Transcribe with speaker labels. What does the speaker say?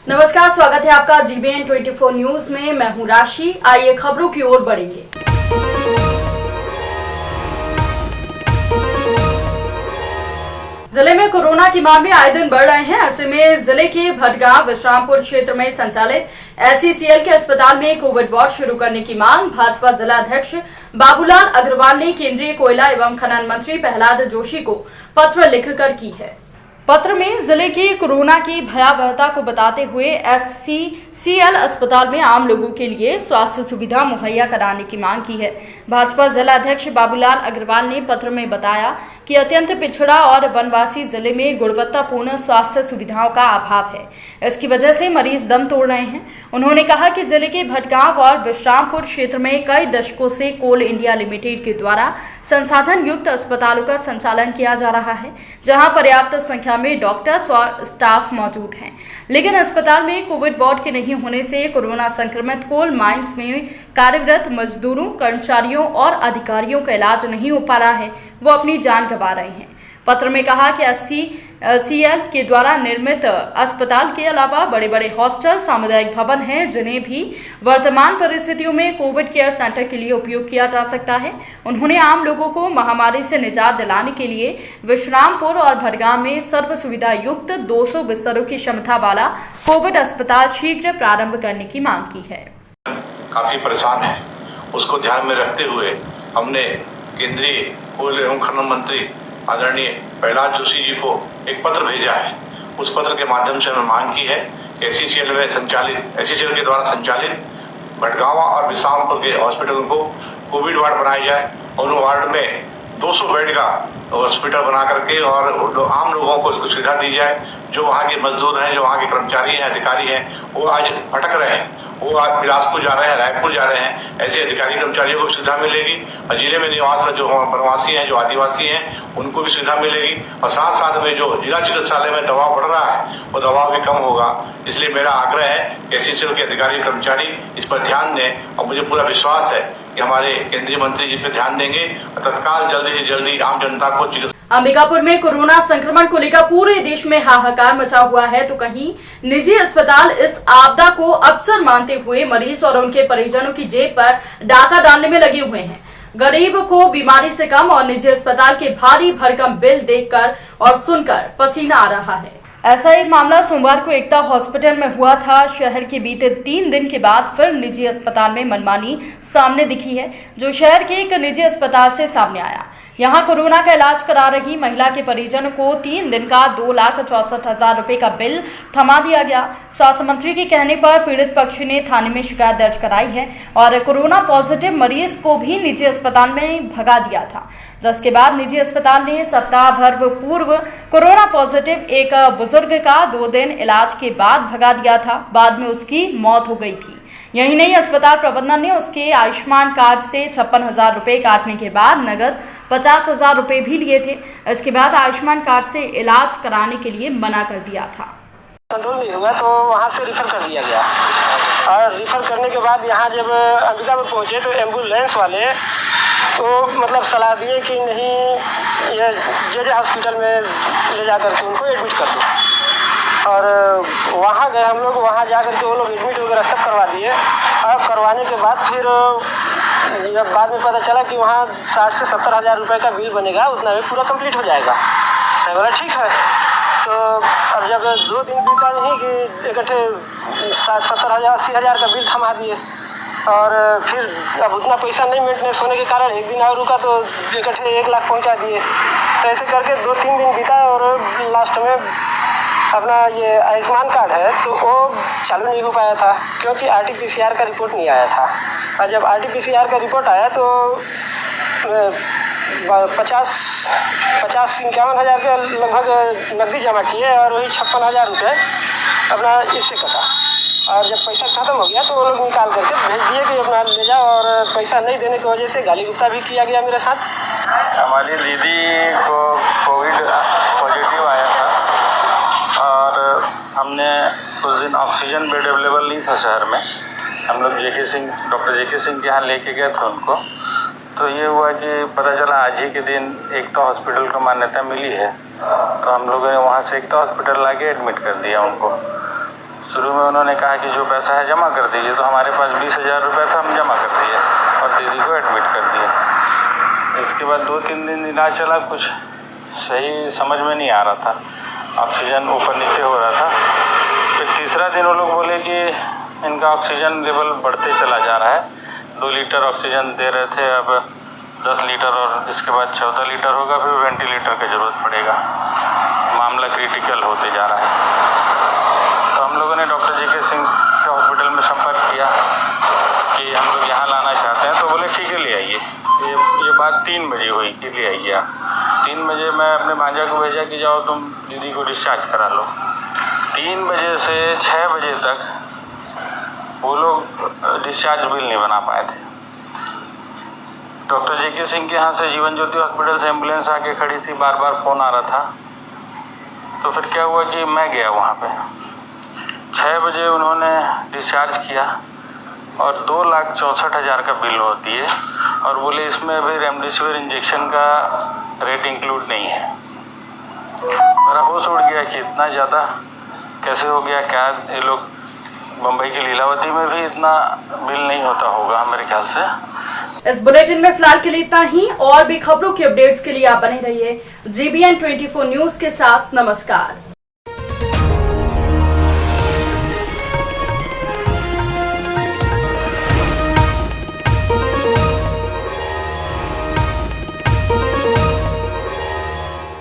Speaker 1: नमस्कार, स्वागत है आपका GBN 24 न्यूज में। मैं हूं राशि। आइए खबरों की ओर बढ़ेंगे। जिले में कोरोना के मामले आए दिन बढ़ रहे हैं। ऐसे में जिले के भटगांव विश्रामपुर क्षेत्र में संचालित SCCL के अस्पताल में कोविड वार्ड शुरू करने की मांग भाजपा जिला अध्यक्ष बाबूलाल अग्रवाल ने केंद्रीय कोयला एवं खनन मंत्री प्रहलाद जोशी को पत्र लिखकर की है। पत्र में जिले की कोरोना की भयावहता को बताते हुए SCCL अस्पताल में आम लोगों के लिए स्वास्थ्य सुविधा मुहैया कराने की मांग की है। भाजपा जिला अध्यक्ष बाबूलाल अग्रवाल ने पत्र में बताया कि अत्यंत पिछड़ा और वनवासी जिले में गुणवत्तापूर्ण स्वास्थ्य सुविधाओं का अभाव है। इसकी वजह से मरीज दम तोड़ रहे हैं। उन्होंने कहा कि जिले के भटगांव और विश्रामपुर क्षेत्र में कई दशकों से कोल इंडिया लिमिटेड के द्वारा संसाधन युक्त अस्पतालों का संचालन किया जा रहा है, जहां पर्याप्त संख्या में डॉक्टर्स और स्टाफ मौजूद हैं, लेकिन अस्पताल में कोविड वार्ड के नहीं होने से कोरोना संक्रमित कोल माइंस में कार्यरत मजदूरों, कर्मचारियों और अधिकारियों का इलाज नहीं हो पा रहा है, वो अपनी जान गंवा रहे हैं। पत्र में कहा कि SCCL के द्वारा निर्मित अस्पताल के अलावा बड़े बड़े हॉस्टल, सामुदायिक भवन हैं, जिन्हें भी वर्तमान परिस्थितियों में कोविड केयर सेंटर के लिए उपयोग किया जा सकता है। उन्होंने आम लोगों को महामारी से निजात दिलाने के लिए विश्रामपुर और भटगांव में सर्व सुविधा युक्त 200 बिस्तरों की क्षमता वाला कोविड अस्पताल शीघ्र प्रारंभ करने की मांग की है।
Speaker 2: काफी परेशान है, उसको ध्यान में रखते हुए हमने केंद्रीय कोयला एवं खनन मंत्री आदरणीय प्रहलाद जोशी जी को एक पत्र भेजा है। उस पत्र के माध्यम से हमने मांग की है कि SCCL के द्वारा संचालित भटगांव और विश्रामपुर के हॉस्पिटल को कोविड वार्ड बनाया जाए और उन वार्ड में 200 बेड का हॉस्पिटल बना करके और आम लोगों को इसको सुविधा दी जाए। जो वहाँ के मजदूर हैं, जो वहाँ के कर्मचारी हैं, अधिकारी हैं, वो आज भटक रहे हैं, वो आज बिलासपुर जा रहे हैं, रायपुर जा रहे हैं। ऐसे अधिकारी कर्मचारियों को सुविधा मिलेगी और जिले में निवास जो प्रवासी हैं, जो आदिवासी हैं, उनको भी सुविधा मिलेगी और साथ साथ में जो जिला चिकित्सालय में दबाव बढ़ रहा है वो दबाव भी कम होगा। इसलिए मेरा आग्रह है कि SCCL के अधिकारी कर्मचारी इस पर ध्यान दें और मुझे पूरा विश्वास है कि हमारे केंद्रीय मंत्री जी पे ध्यान देंगे और तत्काल जल्दी से जल्दी आम जनता को
Speaker 1: अंबिकापुर में कोरोना संक्रमण को लेकर पूरे देश में हाहाकार मचा हुआ है, तो कहीं निजी अस्पताल इस आपदा को अवसर मानते हुए मरीज और उनके परिजनों की जेब पर डाका डालने में लगे हुए हैं। गरीब को बीमारी से कम और निजी अस्पताल के भारी भरकम बिल देखकर और सुनकर पसीना आ रहा है। ऐसा एक मामला सोमवार को एकता हॉस्पिटल में हुआ था। शहर के बीते 3 दिन के बाद फिर निजी अस्पताल में मनमानी सामने दिखी है, जो शहर के एक निजी अस्पताल से सामने आया। यहां कोरोना का इलाज करा रही महिला के परिजन को 3 दिन का 2,64,000 रुपए का बिल थमा दिया गया। स्वास्थ्य मंत्री के कहने पर पीड़ित पक्ष ने थाने में शिकायत दर्ज कराई है और कोरोना पॉजिटिव मरीज को भी निजी अस्पताल में भगा दिया था, जिसके बाद निजी अस्पताल ने सप्ताह भर पूर्व कोरोना पॉजिटिव एक बुजुर्ग का 2 दिन इलाज के बाद भगा दिया था। बाद में उसकी मौत हो गई थी। यही नहीं, अस्पताल प्रबंधन ने उसके आयुष्मान कार्ड से 56,000 रुपए काटने के बाद नगद 50,000 रुपए भी लिए थे। इसके बाद आयुष्मान कार्ड से इलाज कराने के लिए मना कर दिया था।
Speaker 3: कंट्रोल नहीं हुआ तो वहाँ से रिफ़र कर दिया गया और रिफ़र करने के बाद यहाँ जब अंबिकापुर पहुँचे तो एम्बुलेंस वाले तो मतलब सलाह दिए कि नहीं, ये जे हॉस्पिटल में ले जा करके उनको एडमिट कर दो। और वहाँ गए हम लोग, वहाँ जा करके वो लोग एडमिट वगैरह सब करवा दिए। और करवाने के बाद फिर जब बाद में पता चला कि वहाँ 60 से 70 हज़ार रुपये का बिल बनेगा, उतना में पूरा कंप्लीट हो जाएगा। मैं बोला ठीक है। तो अब जब 2 दिन बीता नहीं कि इकट्ठे 60-70 हज़ार 80 हज़ार का बिल थमा दिए और फिर अब उतना पैसा नहीं मेंटेनेंस होने के कारण एक दिन और रुका तो इकट्ठे 1 लाख पहुँचा दिए। तो ऐसे करके 2-3 दिन बीता और लास्ट में अपना ये आयुष्मान कार्ड है तो वो चालू नहीं हो पाया था क्योंकि RT-PCR का रिपोर्ट नहीं आया था। और जब RT-PCR का रिपोर्ट आया तो 50-51 हज़ार के लगभग नकदी जमा किए और वही 56,000 रुपये अपना इससे कटा। और जब पैसा ख़त्म हो गया तो वो लोग निकाल करके भेज दिए कि अपना ले जाओ, और पैसा नहीं देने की वजह से गाली गुप्ता भी किया गया मेरे साथ।
Speaker 4: हमारी दीदी को कोविड पॉजिटिव आया था और हमने कुछ दिन ऑक्सीजन बेड अवेलेबल नहीं था शहर में। हम लोग डॉक्टर JK सिंह के यहाँ लेके गए थे उनको। तो ये हुआ कि पता चला आज ही के दिन एकता हॉस्पिटल को मान्यता मिली है, तो हम लोगों ने वहाँ से एकता हॉस्पिटल ला के एडमिट कर दिया उनको। शुरू में उन्होंने कहा कि जो पैसा है जमा कर दीजिए, तो हमारे पास 20,000 रुपये था, हम जमा कर दिए और दीदी को एडमिट कर दिए। इसके बाद 2-3 दिन इलाज चला, कुछ सही समझ में नहीं आ रहा था, ऑक्सीजन ऊपर नीचे हो रहा था। फिर तीसरा दिन वो लोग बोले कि इनका ऑक्सीजन लेवल बढ़ते चला जा रहा है, 2 लीटर ऑक्सीजन दे रहे थे, अब 10 लीटर और इसके बाद 14 लीटर होगा, फिर वेंटिलेटर की ज़रूरत पड़ेगा, मामला क्रिटिकल होते जा रहा है। तो हम लोगों ने डॉक्टर JK सिंह के हॉस्पिटल में संपर्क किया कि हम लोग यहाँ लाना चाहते हैं, तो बोले ठीक है ले आइए। ये बात 3 बजे हुई कि ले आइए आप। 3 बजे मैं अपने भांजा को भेजा कि जाओ तुम दीदी को डिस्चार्ज करा लो। 3 बजे से 6 बजे तक वो लोग डिस्चार्ज बिल नहीं बना पाए थे। डॉक्टर JK सिंह के यहाँ से जीवन ज्योति हॉस्पिटल से एम्बुलेंस आके खड़ी थी, बार बार फ़ोन आ रहा था। तो फिर क्या हुआ कि मैं गया वहाँ पे, 6 बजे उन्होंने डिस्चार्ज किया और 2,64,000 का बिल दिए और बोले इसमें अभी रेमडेसिविर इंजेक्शन का रेट इंक्लूड नहीं है। मेरा होश उड़ गया कि इतना ज़्यादा कैसे हो गया, क्या ये लोग मुंबई की लीलावती में भी इतना बिल नहीं होता होगा मेरे ख्याल से।
Speaker 1: इस बुलेटिन में फिलहाल के लिए इतना ही। और भी खबरों की अपडेट्स के लिए आप बने रहिए GBN 24 न्यूज के साथ। नमस्कार।